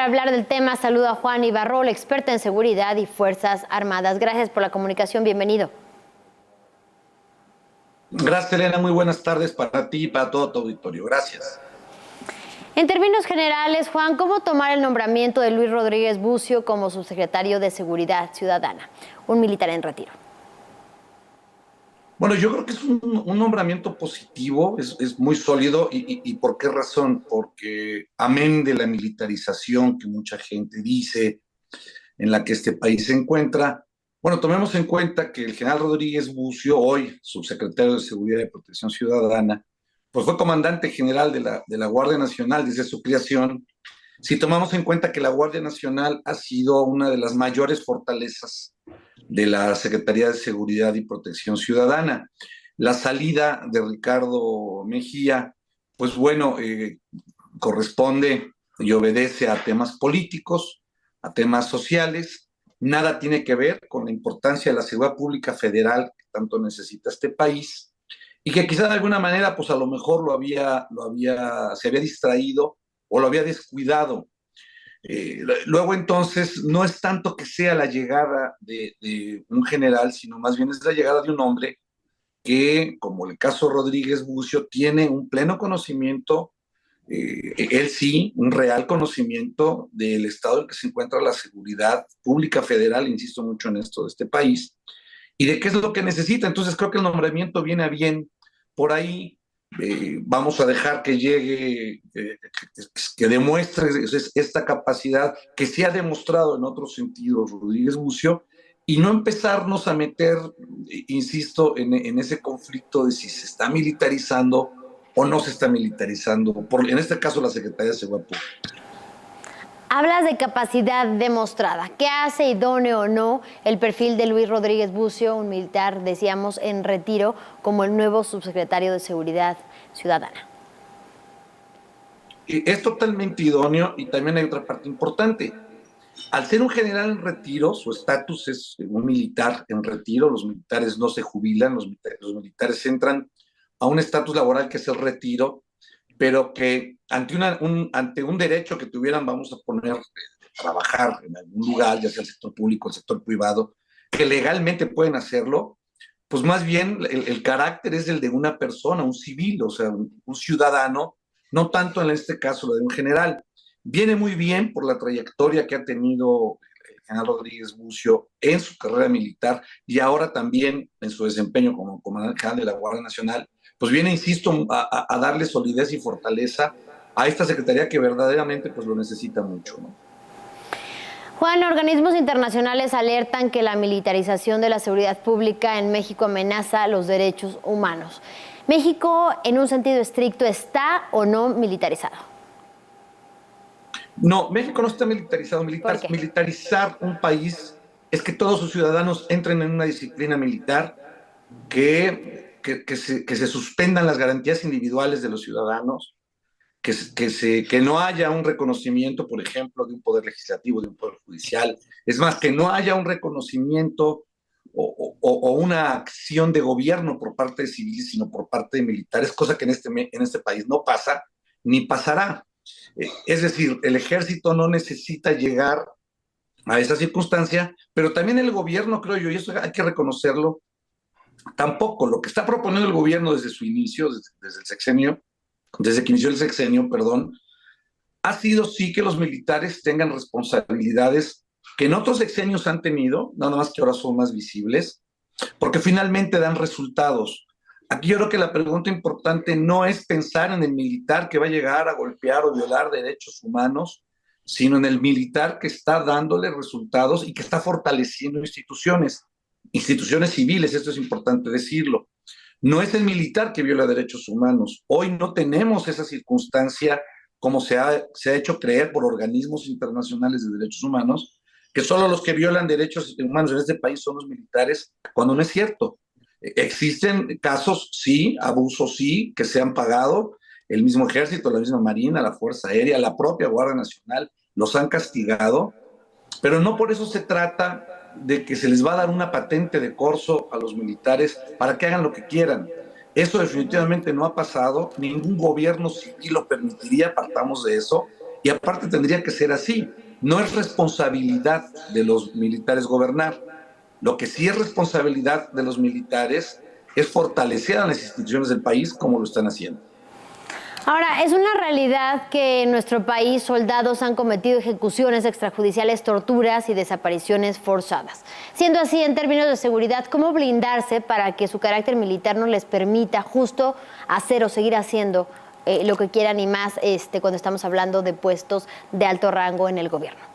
para hablar del tema saludo a Juan Ibarrol, experta en seguridad y Fuerzas Armadas. Gracias por la comunicación, bienvenido. Gracias, Elena, muy buenas tardes para ti y para todo tu auditorio. Gracias. En términos generales, Juan, ¿cómo tomar el nombramiento de Luis Rodríguez Bucio como subsecretario de Seguridad Ciudadana, un militar en retiro? Bueno, yo creo que es un nombramiento positivo, es muy sólido. ¿Y por qué razón? Porque amén de la militarización que mucha gente dice en la que este país se encuentra, bueno, tomemos en cuenta que el general Rodríguez Bucio, hoy subsecretario de Seguridad y Protección Ciudadana, pues fue comandante general de la Guardia Nacional desde su creación. Si tomamos en cuenta que la Guardia Nacional ha sido una de las mayores fortalezas de la Secretaría de Seguridad y Protección Ciudadana. La salida de Ricardo Mejía, pues bueno, corresponde y obedece a temas políticos, a temas sociales, nada tiene que ver con la importancia de la seguridad pública federal que tanto necesita este país, y que quizá de alguna manera, pues a lo mejor se había distraído o lo había descuidado. Luego entonces no es tanto que sea la llegada de un general, sino más bien es la llegada de un hombre que, como el caso Rodríguez Bucio, tiene un pleno conocimiento, él sí, un real conocimiento del estado en que se encuentra la seguridad pública federal, insisto mucho en esto de este país, y de qué es lo que necesita. Entonces creo que el nombramiento viene a bien por ahí. Vamos a dejar que llegue, que demuestre esta capacidad que se ha demostrado en otros sentidos Rodríguez Bucio, y no empezarnos a meter, insisto, en ese conflicto de si se está militarizando o no se está militarizando, en este caso la Secretaría de Seguridad Pública. Hablas de capacidad demostrada. ¿Qué hace idóneo o no el perfil de Luis Rodríguez Bucio, un militar, decíamos, en retiro, como el nuevo subsecretario de Seguridad Ciudadana? Es totalmente idóneo, y también hay otra parte importante. Al ser un general en retiro, su estatus es un militar en retiro. Los militares no se jubilan, los militares entran a un estatus laboral que es el retiro, pero que ante un derecho que tuvieran, vamos a poner, trabajar en algún lugar, ya sea el sector público, el sector privado, que legalmente pueden hacerlo, pues más bien el carácter es el de una persona, un civil, o sea, un ciudadano, no tanto en este caso lo de un general. Viene muy bien por la trayectoria que ha tenido el general Rodríguez Bucio en su carrera militar y ahora también en su desempeño como comandante general de la Guardia Nacional. Pues viene, insisto, a darle solidez y fortaleza a esta secretaría que verdaderamente pues lo necesita mucho, ¿no? Juan, organismos internacionales alertan que la militarización de la seguridad pública en México amenaza los derechos humanos. ¿México, en un sentido estricto, está o no militarizado? No, México no está militarizado. Militarizar un país es que todos sus ciudadanos entren en una disciplina militar, que se suspendan las garantías individuales de los ciudadanos, que no haya un reconocimiento, por ejemplo, de un poder legislativo, de un poder judicial. Es más, que no haya un reconocimiento o una acción de gobierno por parte de civiles, sino por parte de militares, cosa que en este país no pasa ni pasará. Es decir, el ejército no necesita llegar a esa circunstancia, pero también el gobierno, creo yo, y eso hay que reconocerlo, tampoco. Lo que está proponiendo el gobierno desde su inicio, desde el sexenio, desde que inició el sexenio, perdón, ha sido sí que los militares tengan responsabilidades que en otros sexenios han tenido, nada más que ahora son más visibles, porque finalmente dan resultados. Aquí yo creo que la pregunta importante no es pensar en el militar que va a llegar a golpear o violar derechos humanos, sino en el militar que está dándole resultados y que está fortaleciendo instituciones civiles, esto es importante decirlo. No es el militar que viola derechos humanos. Hoy no tenemos esa circunstancia, como se ha hecho creer por organismos internacionales de derechos humanos, que solo los que violan derechos humanos en este país son los militares, cuando no es cierto. Existen casos, sí, abusos, sí, que se han pagado. El mismo ejército, la misma marina, la Fuerza Aérea, la propia Guardia Nacional los han castigado, pero no por eso se trata de que se les va a dar una patente de corso a los militares para que hagan lo que quieran. Eso definitivamente no ha pasado, ningún gobierno civil lo permitiría, partamos de eso. Y aparte tendría que ser así. No es responsabilidad de los militares gobernar. Lo que sí es responsabilidad de los militares es fortalecer a las instituciones del país como lo están haciendo. Ahora, es una realidad que en nuestro país soldados han cometido ejecuciones extrajudiciales, torturas y desapariciones forzadas. Siendo así, en términos de seguridad, ¿cómo blindarse para que su carácter militar no les permita justo hacer o seguir haciendo lo que quieran y más cuando estamos hablando de puestos de alto rango en el gobierno?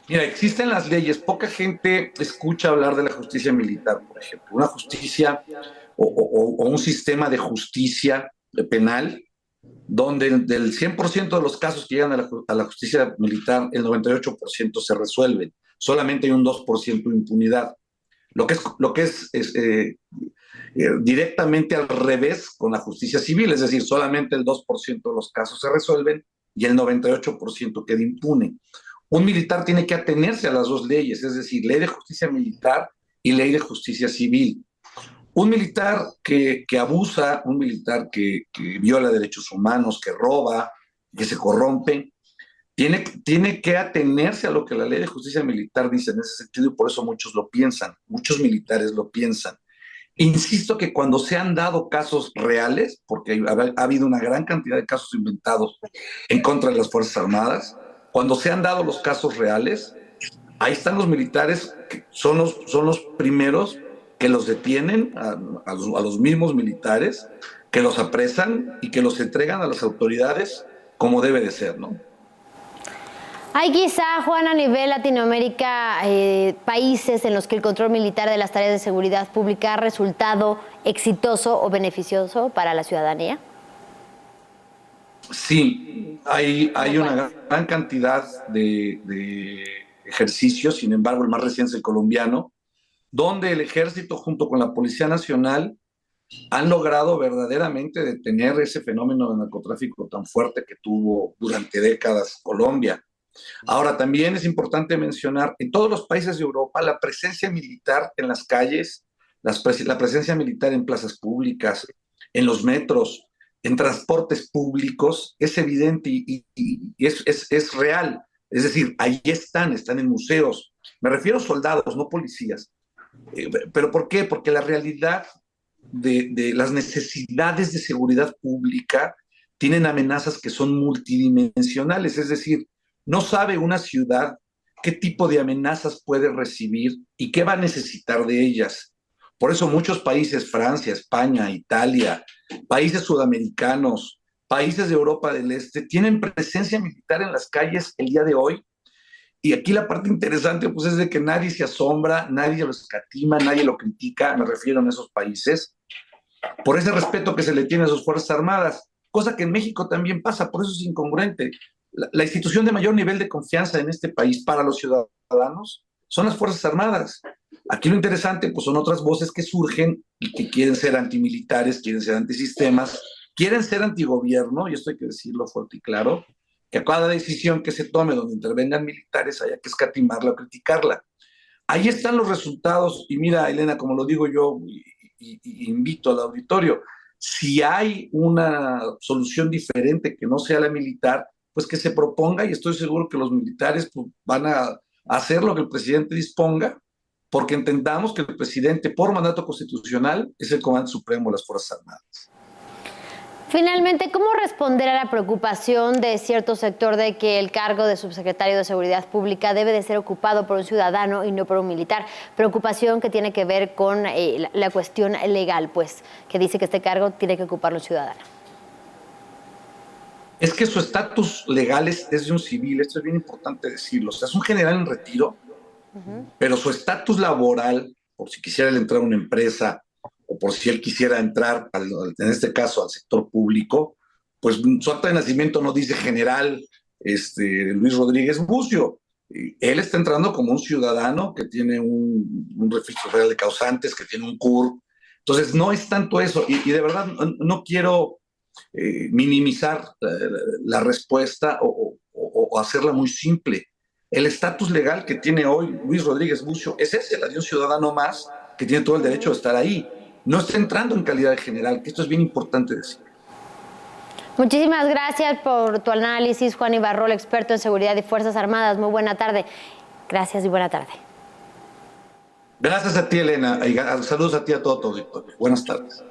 Mira, existen las leyes, poca gente escucha hablar de la justicia militar, por ejemplo, una justicia o un sistema de justicia penal donde del 100% de los casos que llegan a la justicia militar, el 98% se resuelven, solamente hay un 2% de impunidad. Lo que es directamente al revés con la justicia civil, es decir, solamente el 2% de los casos se resuelven y el 98% queda impune. Un militar tiene que atenerse a las dos leyes, es decir, ley de justicia militar y ley de justicia civil. Un militar que abusa, un militar que viola derechos humanos, que roba, que se corrompe, tiene que atenerse a lo que la ley de justicia militar dice en ese sentido y por eso muchos lo piensan, muchos militares lo piensan. Insisto que cuando se han dado casos reales, porque ha habido una gran cantidad de casos inventados en contra de las Fuerzas Armadas, cuando se han dado los casos reales, ahí están los militares, que son los primeros que los detienen a los mismos militares, que los apresan y que los entregan a las autoridades como debe de ser, ¿no? Hay quizá, Juan, a nivel Latinoamérica, países en los que el control militar de las tareas de seguridad pública ha resultado exitoso o beneficioso para la ciudadanía. Sí, hay una gran cantidad de ejercicios, sin embargo, el más reciente es el colombiano, donde el ejército junto con la Policía Nacional han logrado verdaderamente detener ese fenómeno de narcotráfico tan fuerte que tuvo durante décadas Colombia. Ahora, también es importante mencionar, en todos los países de Europa, la presencia militar en las calles, la presencia militar en plazas públicas, en los metros, en transportes públicos, es evidente y es real. Es decir, ahí están en museos. Me refiero a soldados, no policías. ¿Pero por qué? Porque la realidad de las necesidades de seguridad pública tienen amenazas que son multidimensionales, es decir, no sabe una ciudad qué tipo de amenazas puede recibir y qué va a necesitar de ellas. Por eso muchos países, Francia, España, Italia, países sudamericanos, países de Europa del Este, tienen presencia militar en las calles el día de hoy. Y aquí la parte interesante pues, es de que nadie se asombra, nadie lo escatima, nadie lo critica, me refiero a esos países, por ese respeto que se le tiene a sus Fuerzas Armadas, cosa que en México también pasa, por eso es incongruente. La institución de mayor nivel de confianza en este país para los ciudadanos son las Fuerzas Armadas. Aquí lo interesante pues, son otras voces que surgen y que quieren ser antimilitares, quieren ser antisistemas, quieren ser antigobierno, y esto hay que decirlo fuerte y claro, que a cada decisión que se tome donde intervengan militares haya que escatimarla o criticarla. Ahí están los resultados, y mira, Elena, como lo digo yo, y invito al auditorio, si hay una solución diferente que no sea la militar, pues que se proponga, y estoy seguro que los militares pues, van a hacer lo que el presidente disponga, porque entendamos que el presidente, por mandato constitucional, es el comandante supremo de las Fuerzas Armadas. Finalmente, ¿cómo responder a la preocupación de cierto sector de que el cargo de subsecretario de Seguridad Pública debe de ser ocupado por un ciudadano y no por un militar? Preocupación que tiene que ver con la cuestión legal, pues, que dice que este cargo tiene que ocuparlo un ciudadano. Es que su estatus legal es de un civil, esto es bien importante decirlo. O sea, es un general en retiro, pero su estatus laboral, por si quisiera entrar a una empresa, o por si él quisiera entrar, en este caso, al sector público, pues su acta de nacimiento no dice general Luis Rodríguez Bucio. Él está entrando como un ciudadano que tiene un registro federal de causantes, que tiene un CUR. Entonces, no es tanto eso. Y de verdad, no quiero minimizar la respuesta o hacerla muy simple. El estatus legal que tiene hoy Luis Rodríguez Bucio es ese, la de un ciudadano más que tiene todo el derecho de estar ahí. No está entrando en calidad de general, que esto es bien importante decir. Muchísimas gracias por tu análisis, Juan Ibarrol, experto en seguridad y Fuerzas Armadas. Muy buena tarde. Gracias y buena tarde. Gracias a ti, Elena. Y saludos a ti, a todo tu auditorio. Buenas tardes.